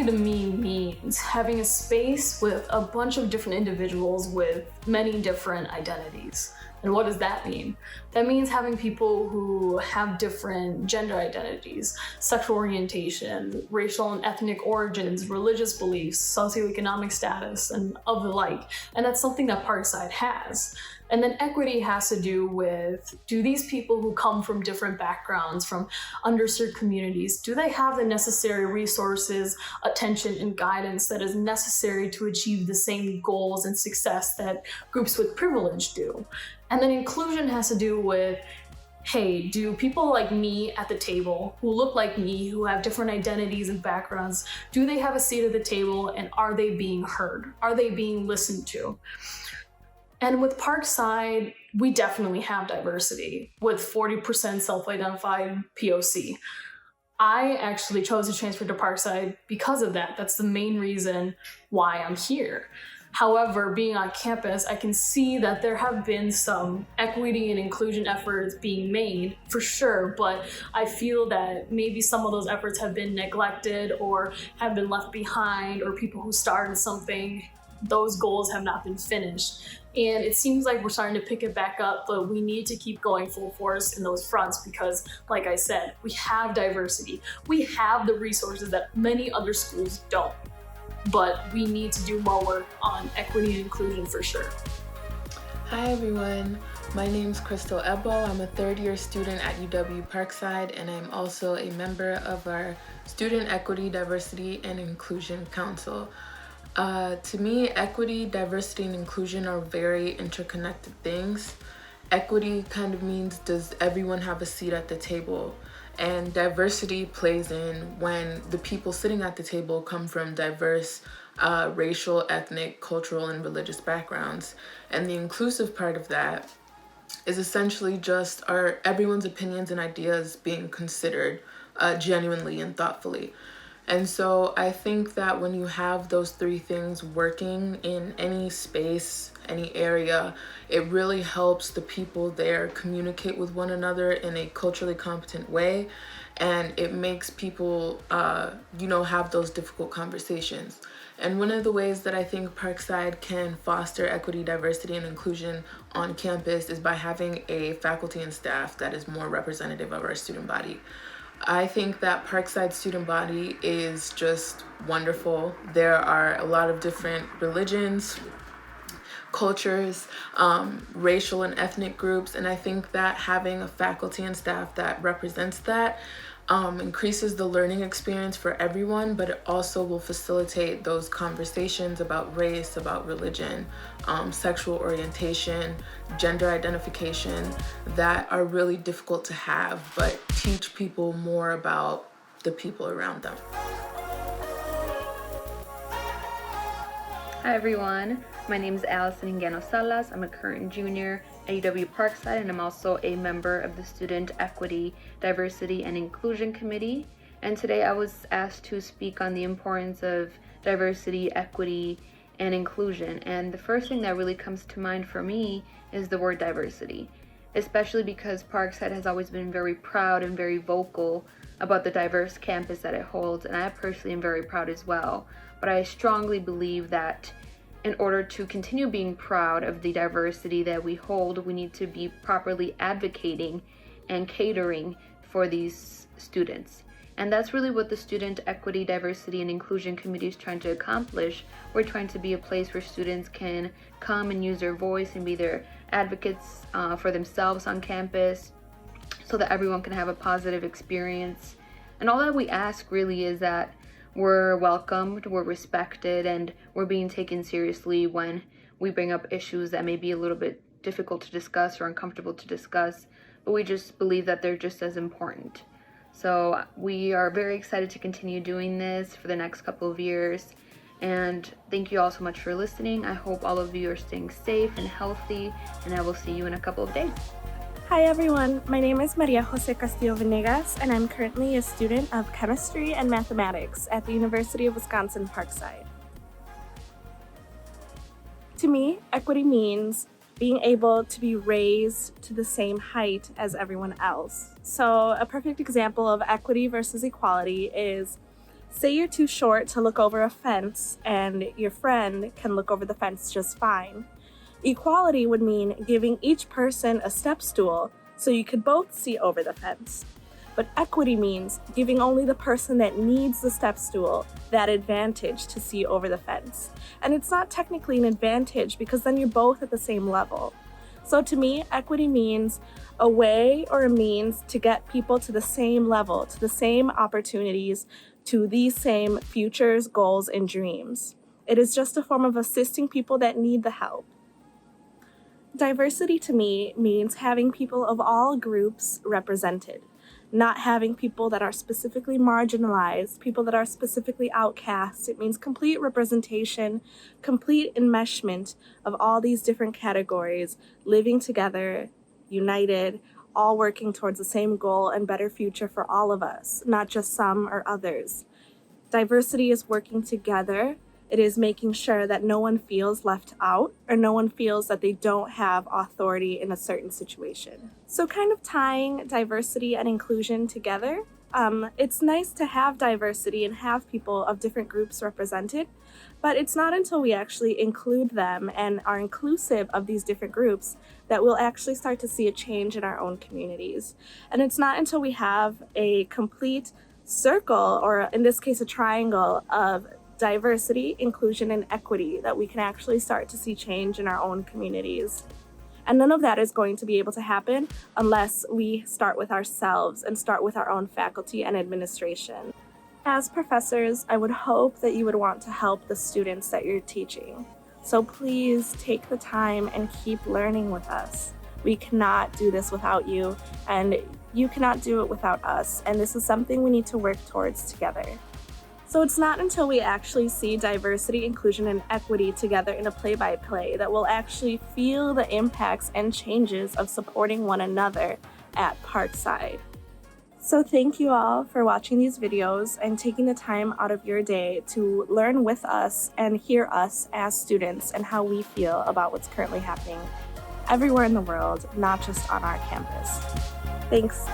equity to me means having a space with a bunch of different individuals with many different identities. And what does that mean? That means having people who have different gender identities, sexual orientation, racial and ethnic origins, religious beliefs, socioeconomic status, and of the like. And that's something that Parkside has. And then equity has to do with, do these people who come from different backgrounds, from underserved communities, do they have the necessary resources, attention, and guidance that is necessary to achieve the same goals and success that groups with privilege do? And then inclusion has to do with, hey, do people like me at the table, who look like me, who have different identities and backgrounds, do they have a seat at the table, and are they being heard? Are they being listened to? And with Parkside, we definitely have diversity, with 40% self-identified POC. I actually chose to transfer to Parkside because of that. That's the main reason why I'm here. However, being on campus, I can see that there have been some equity and inclusion efforts being made, for sure, but I feel that maybe some of those efforts have been neglected or have been left behind, or people who started something, those goals have not been finished. And it seems like we're starting to pick it back up, but we need to keep going full force in those fronts because, like I said, we have diversity. We have the resources that many other schools don't. But we need to do more work on equity and inclusion for sure. Hi everyone, my name is Crystal Ebo. I'm a third-year student at UW-Parkside, and I'm also a member of our Student Equity, Diversity, and Inclusion Council. To me, equity, diversity, and inclusion are very interconnected things. Equity kind of means, does everyone have a seat at the table? And diversity plays in when the people sitting at the table come from diverse racial, ethnic, cultural, and religious backgrounds. And the inclusive part of that is essentially just everyone's opinions and ideas being considered genuinely and thoughtfully. And so I think that when you have those three things working in any space, any area, it really helps the people there communicate with one another in a culturally competent way. And it makes people, have those difficult conversations. And one of the ways that I think Parkside can foster equity, diversity, and inclusion on campus is by having a faculty and staff that is more representative of our student body. I think that Parkside student body is just wonderful. There are a lot of different religions, cultures, racial and ethnic groups, and I think that having a faculty and staff that represents that increases the learning experience for everyone, but it also will facilitate those conversations about race, about religion, sexual orientation, gender identification that are really difficult to have, but teach people more about the people around them. Hi everyone, my name is Allison Ingano Salas. I'm a current junior at UW-Parkside, and I'm also a member of the Student Equity, Diversity, and Inclusion Committee. And today I was asked to speak on the importance of diversity, equity, and inclusion. And the first thing that really comes to mind for me is the word diversity, especially because Parkside has always been very proud and very vocal about the diverse campus that it holds, and I personally am very proud as well. But I strongly believe that in order to continue being proud of the diversity that we hold, we need to be properly advocating and catering for these students. And that's really what the Student Equity, Diversity, and Inclusion Committee is trying to accomplish. We're trying to be a place where students can come and use their voice and be their advocates for themselves on campus so that everyone can have a positive experience. And all that we ask really is that we're welcomed, we're respected, and we're being taken seriously when we bring up issues that may be a little bit difficult to discuss or uncomfortable to discuss, but we just believe that they're just as important. So we are very excited to continue doing this for the next couple of years. And thank you all so much for listening. I hope all of you are staying safe and healthy, and I will see you in a couple of days. Hi everyone, my name is Maria Jose Castillo Venegas, and I'm currently a student of chemistry and mathematics at the University of Wisconsin-Parkside. To me, equity means being able to be raised to the same height as everyone else. So a perfect example of equity versus equality is Say you're too short to look over a fence and your friend can look over the fence just fine. Equality would mean giving each person a step stool so you could both see over the fence. But equity means giving only the person that needs the step stool that advantage to see over the fence. And it's not technically an advantage because then you're both at the same level. So to me, equity means a way or a means to get people to the same level, to the same opportunities, to these same futures, goals, and dreams. It is just a form of assisting people that need the help. Diversity to me means having people of all groups represented, not having people that are specifically marginalized, people that are specifically outcast. It means complete representation, complete enmeshment of all these different categories, living together, united, all working towards the same goal and better future for all of us, not just some or others. Diversity is working together. It is making sure that no one feels left out or no one feels that they don't have authority in a certain situation. So kind of tying diversity and inclusion together, it's nice to have diversity and have people of different groups represented, but it's not until we actually include them and are inclusive of these different groups that we'll actually start to see a change in our own communities. And it's not until we have a complete circle, or in this case a triangle, of diversity, inclusion, and equity that we can actually start to see change in our own communities. And none of that is going to be able to happen unless we start with ourselves and start with our own faculty and administration. As professors, I would hope that you would want to help the students that you're teaching. So please take the time and keep learning with us. We cannot do this without you, and you cannot do it without us. And this is something we need to work towards together. So it's not until we actually see diversity, inclusion, and equity together in a play-by-play that we'll actually feel the impacts and changes of supporting one another at Parkside. So thank you all for watching these videos and taking the time out of your day to learn with us and hear us as students and how we feel about what's currently happening everywhere in the world, not just on our campus. Thanks.